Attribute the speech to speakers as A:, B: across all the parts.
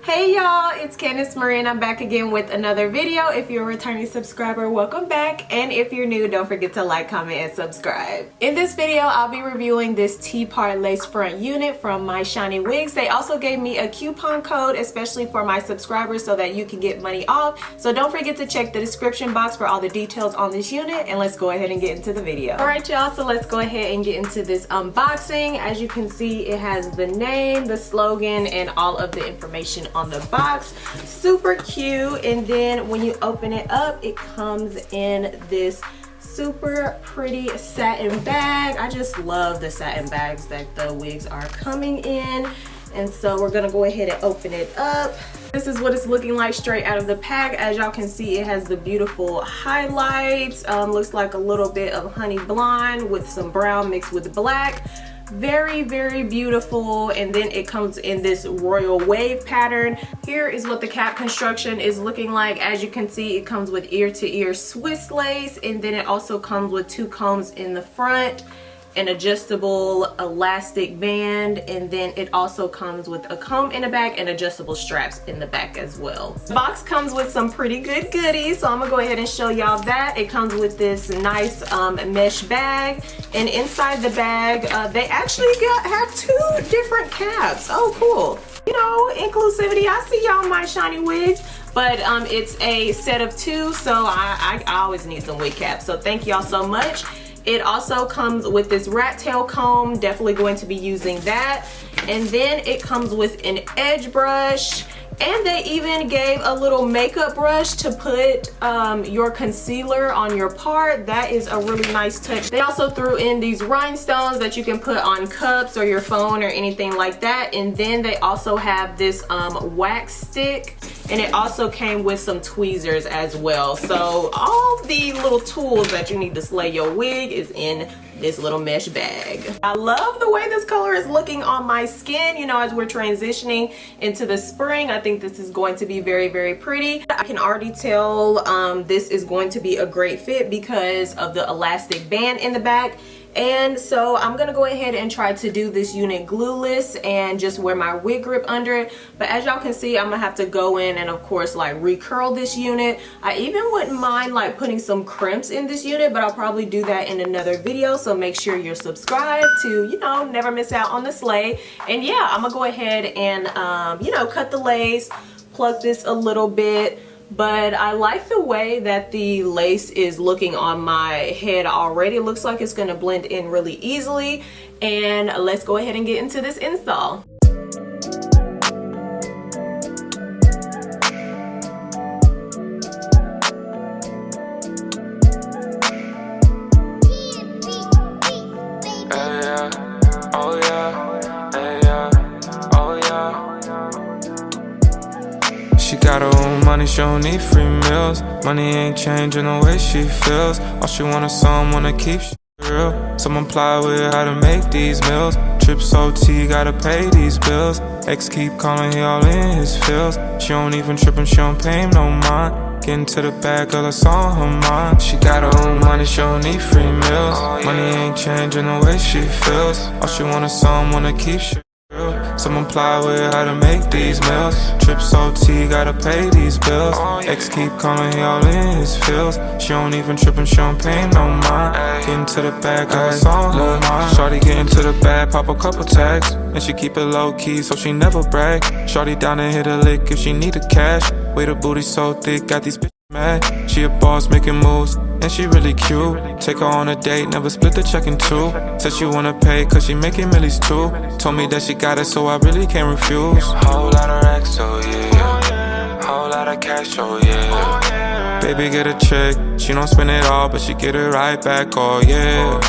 A: Hey y'all, it's Candice Marie and I'm back again with another video. If you're a returning subscriber, welcome back, and if you're new, don't forget to like, comment, and subscribe. In this video, I'll be reviewing this T-part lace front unit from MyShinyWigs. They also gave me a coupon code especially for my subscribers so that you can get money off, so don't forget to check the description box for all the details on this unit, and let's go ahead and get into the video. Alright y'all, so let's go ahead and get into this unboxing. As you can see, it has the name, the slogan, and all of the information on the box. Super cute. And then when you open it up, it comes in this super pretty satin bag. I just love the satin bags that the wigs are coming in. And so we're gonna go ahead and open it up. This is what it's looking like straight out of the pack. As y'all can see, it has the beautiful highlights. Looks like a little bit of honey blonde with some brown mixed with black. Very, very beautiful. And then it comes in this royal wave pattern. Here is what the cap construction is looking like. As you can see, it comes with ear-to-ear Swiss lace, and then it also comes with two combs in the front, an adjustable elastic band, and then it also comes with a comb in the back and adjustable straps in the back as well. The box comes with some pretty good goodies, so I'm gonna go ahead and show y'all that. It comes with this nice mesh bag, and inside the bag they actually have two different caps. Oh cool. You know, inclusivity. I see y'all MyShinyWigs, but it's a set of two, so I always need some wig caps, so thank y'all so much. It also comes with this rat tail comb, definitely going to be using that. And then it comes with an edge brush, and they even gave a little makeup brush to put your concealer on your part. That is a really nice touch. They also threw in these rhinestones that you can put on cups or your phone or anything like that. And then they also have this wax stick, and it also came with some tweezers as well. So all the little tools that you need to slay your wig is in this little mesh bag. I love the way this color is looking on my skin. You know, as we're transitioning into the spring, I think this is going to be very, very pretty. I can already tell this is going to be a great fit because of the elastic band in the back. And so I'm gonna go ahead and try to do this unit glueless and just wear my wig grip under it. But as y'all can see, I'm gonna have to go in and of course like recurl this unit. I even wouldn't mind like putting some crimps in this unit, but I'll probably do that in another video. So make sure you're subscribed to, you know, never miss out on the slay. And yeah, I'm gonna go ahead and you know, cut the lace, plug this a little bit. But I like the way that the lace is looking on my head already. It looks like it's going to blend in really easily. And let's go ahead and get into this install.
B: She got her own money, she don't need free meals. Money ain't changing the way she feels. All she want is someone to keep shit real. Someone ply with how to make these meals. Trips OT, gotta pay these bills. Ex keep calling, he all in his feels. She don't even trip and she don't pay him no mind. Getting to the bag, girl, it's on her mind. She got her own money, she don't need free meals. Money ain't changing the way she feels. All she want is someone to keep shit real. Someone ply with how to make these meals. Trips OT, gotta pay these bills. Ex keep calling, he all in his feels. She don't even trip and she don't pay him no mind. Getting to the bag, girl, it's on her mind. Shorty getting to the bag, pop a couple tags, and she keep it low key so she never brag. Shorty down and hit a lick if she need the cash. Way the booty so thick, got these bitches mad. She a boss making moves, and she really cute. Take her on a date, never split the check in two. Said she wanna pay cause she making millies too. Told me that she got it, so I really can't refuse. Whole lot of racks, oh yeah. Whole lot of cash, oh yeah. Baby get a check, she don't spend it all, but she get it right back, oh yeah.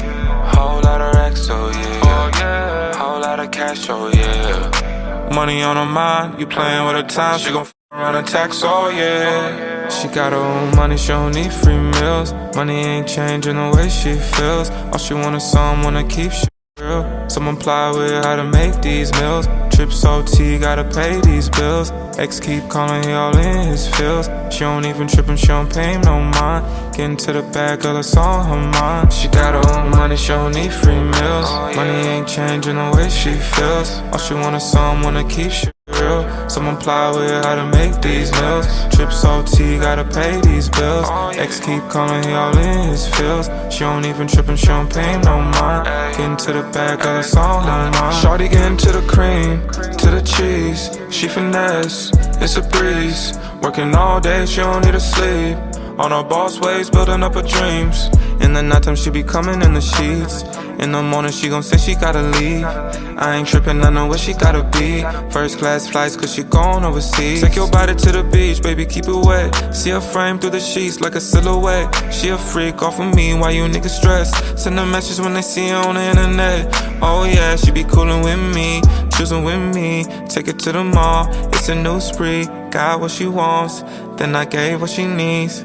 B: Whole lot of racks, oh yeah. Whole lot of cash, oh yeah. Money on her mind, you playing with her time, she gon' around and tax, oh yeah. She got her own money, she don't need free meals. Money ain't changing the way she feels. All she want is someone to keep shit real. Someone ply with how to make these meals. Trips OT, gotta pay these bills. Ex keep calling, he all in his feels. She don't even trip and she don't pay him no mind. Getting to the bag, girl, it's on her mind. She got her own money, she don't need free meals. Money ain't changing the way she feels. All she want is someone to keep shit real. Someone ply with how to make these meals. Trips OT, gotta pay these bills. Ex keep calling, he all in his feels. She don't even trip and she don't pay no mind. Getting to the bag, girl, it's all her mind. Shawty getting to the cream, to the cheese. She finesse, it's a breeze. Working all day, she don't need to sleep. On her boss ways, building up her dreams. In the nighttime, she be coming in the sheets. In the morning, she gon' say she gotta leave. I ain't trippin', I know where she gotta be. First class flights, cause she gone overseas. Take your body to the beach, baby, keep it wet. See her frame through the sheets like a silhouette. She a freak off of me, why you niggas stress? Send a message when they see her on the internet. Oh yeah, she be coolin' with me, choosing with me. Take it to the mall, it's a new spree. Got what she wants, then I gave what she needs.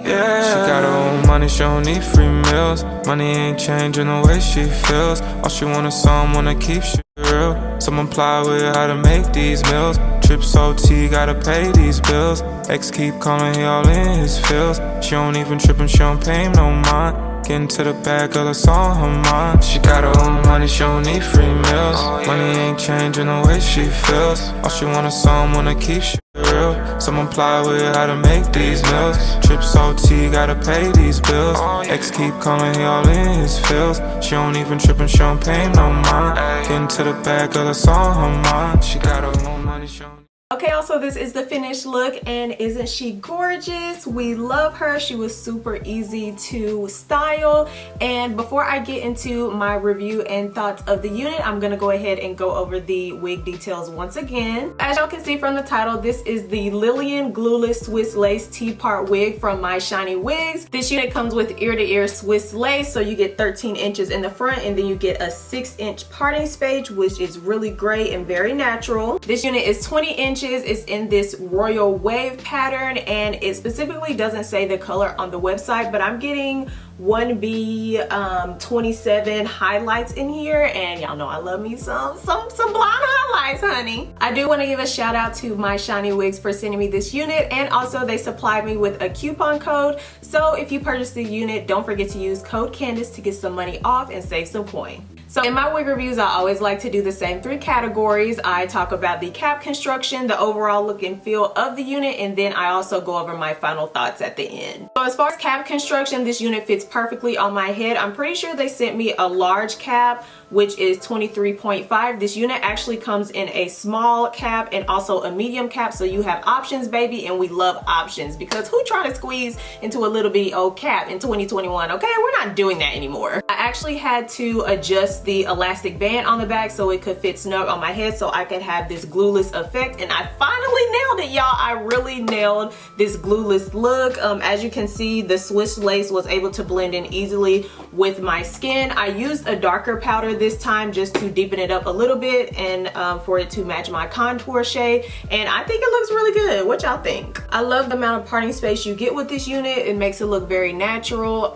B: Yeah. She got her own money, she don't need free meals. Money ain't changing the way she feels. All she want is someone to keep shit real. Someone ply with how to make these meals. Trips OT, gotta pay these bills. Ex keep calling, he all in his feels. She don't even trip and she don't pay him no mind. Getting to the bag, girl, it's all her mind. She got her own money, she don't need free meals. Money ain't changing the way she feels. All she want is someone to keep shit real. Someone ply with how to make these meals. Trips OT, gotta pay these bills. Ex keep calling, he all in his feels. She don't even trip and she don't pay him no mind. Getting to the bag, girl, it's all her mind. She got her own money, she don't.
A: Okay, also this is the finished look, and isn't she gorgeous? We love her. She was super easy to style. And before I get into my review and thoughts of the unit, I'm gonna go ahead and go over the wig details once again. As y'all can see from the title, this is the Lillian Glueless Swiss Lace T-part wig from MyShinyWigs. This unit comes with ear-to-ear Swiss lace, so you get 13 inches in the front, and then you get a 6-inch parting space, which is really great and very natural. This unit is 20 inches. It's in this royal wave pattern, and it specifically doesn't say the color on the website, but I'm getting 1B27 highlights in here, and y'all know I love me some blonde highlights, honey. I do want to give a shout out to MyShinyWigs for sending me this unit, and also they supplied me with a coupon code, so if you purchase the unit, don't forget to use code Candace to get some money off and save some coin. So in my wig reviews, I always like to do the same 3 categories. I talk about the cap construction, the overall look and feel of the unit, and then I also go over my final thoughts at the end. So as far as cap construction, this unit fits perfectly on my head. I'm pretty sure they sent me a large cap, which is 23.5. This unit actually comes in a small cap and also a medium cap, so you have options, baby, and we love options because who trying to squeeze into a little bitty old cap in 2021? Okay, we're not doing that anymore. I actually had to adjust the elastic band on the back so it could fit snug on my head so I could have this glueless effect, and I finally nailed it, y'all. I really nailed this glueless look. As you can see, the Swiss lace was able to blend in easily with my skin. I used a darker powder this time just to deepen it up a little bit and for it to match my contour shade, and I think it looks really good. What y'all think? I love the amount of parting space you get with this unit. It makes it look very natural.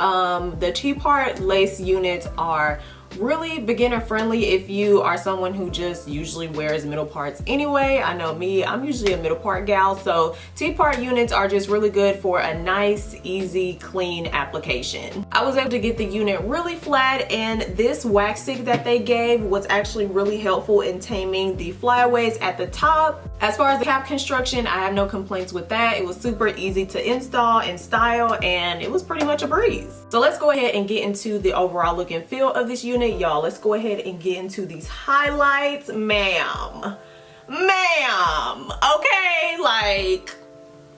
A: The T-part lace units are really beginner friendly if you are someone who just usually wears middle parts anyway. I know me, I'm usually a middle part gal, so T-part units are just really good for a nice, easy, clean application. I was able to get the unit really flat, and this wax stick that they gave was actually really helpful in taming the flyaways at the top. As far as the cap construction, I have no complaints with that. It was super easy to install and style, and it was pretty much a breeze. So let's go ahead and get into the overall look and feel of this unit. Y'all, let's go ahead and get into these highlights. Ma'am, okay, like,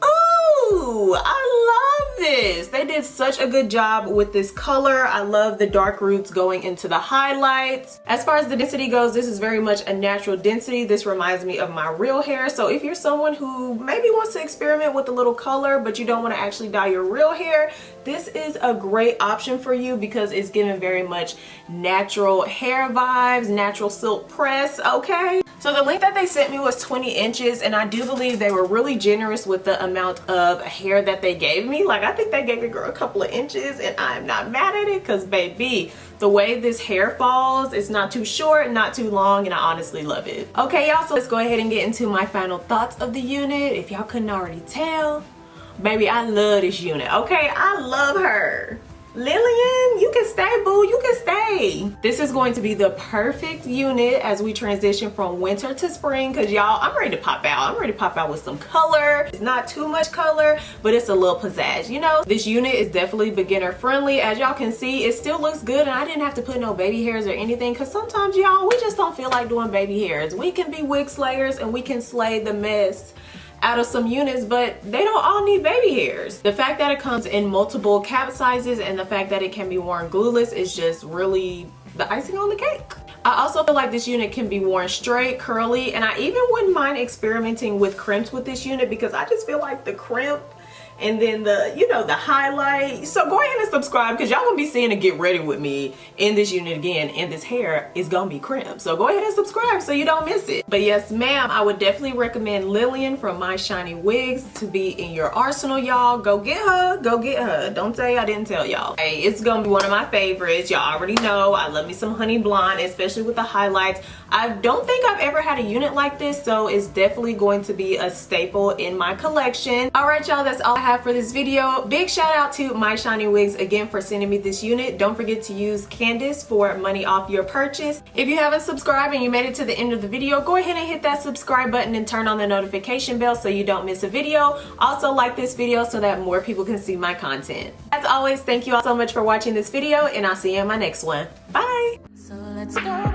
A: ooh, I love this. They did such a good job with this color. I love the dark roots going into the highlights. As far as the density goes, this is very much a natural density. This reminds me of my real hair. So if you're someone who maybe wants to experiment with a little color, but you don't want to actually dye your real hair, this is a great option for you because it's giving very much natural hair vibes, natural silk press, okay? So the length that they sent me was 20 inches, and I do believe they were really generous with the amount of hair that they gave me. Like, I think they gave the girl a couple of inches, and I'm not mad at it because, baby, the way this hair falls, it's not too short, not too long, and I honestly love it. Okay, y'all, so let's go ahead and get into my final thoughts of the unit. If y'all couldn't already tell, baby, I love this unit, okay? I love her. Lillian, you can stay, boo. You can stay. This is going to be the perfect unit as we transition from winter to spring, because y'all, I'm ready to pop out. I'm ready to pop out with some color. It's not too much color, but it's a little pizzazz, you know? This unit is definitely beginner friendly. As y'all can see, it still looks good, and I didn't have to put no baby hairs or anything, because sometimes, y'all, we just don't feel like doing baby hairs. We can be wig slayers and we can slay the mess out of some units, but they don't all need baby hairs. The fact that it comes in multiple cap sizes and the fact that it can be worn glueless is just really the icing on the cake. I also feel like this unit can be worn straight, curly, and I even wouldn't mind experimenting with crimps with this unit, because I just feel like the crimp and then the, you know, the highlight. So go ahead and subscribe, because y'all gonna be seeing a get ready with me in this unit again, and this hair is gonna be crimped. So go ahead and subscribe so you don't miss it. But yes, ma'am, I would definitely recommend Lillian from MyShinyWigs to be in your arsenal, y'all. Go get her. Go get her. Don't say I didn't tell y'all. Hey, it's gonna be one of my favorites. Y'all already know I love me some honey blonde, especially with the highlights. I don't think I've ever had a unit like this, so it's definitely going to be a staple in my collection. All right, y'all, that's all I have for this video. Big shout out to MyShinyWigs again for sending me this unit. Don't forget to use Candace for money off your purchase. If you haven't subscribed and you made it to the end of the video, go ahead and hit that subscribe button and turn on the notification bell so you don't miss a video. Also, like this video so that more people can see my content. As always, thank you all so much for watching this video, and I'll see you in my next one. Bye.
C: So let's go.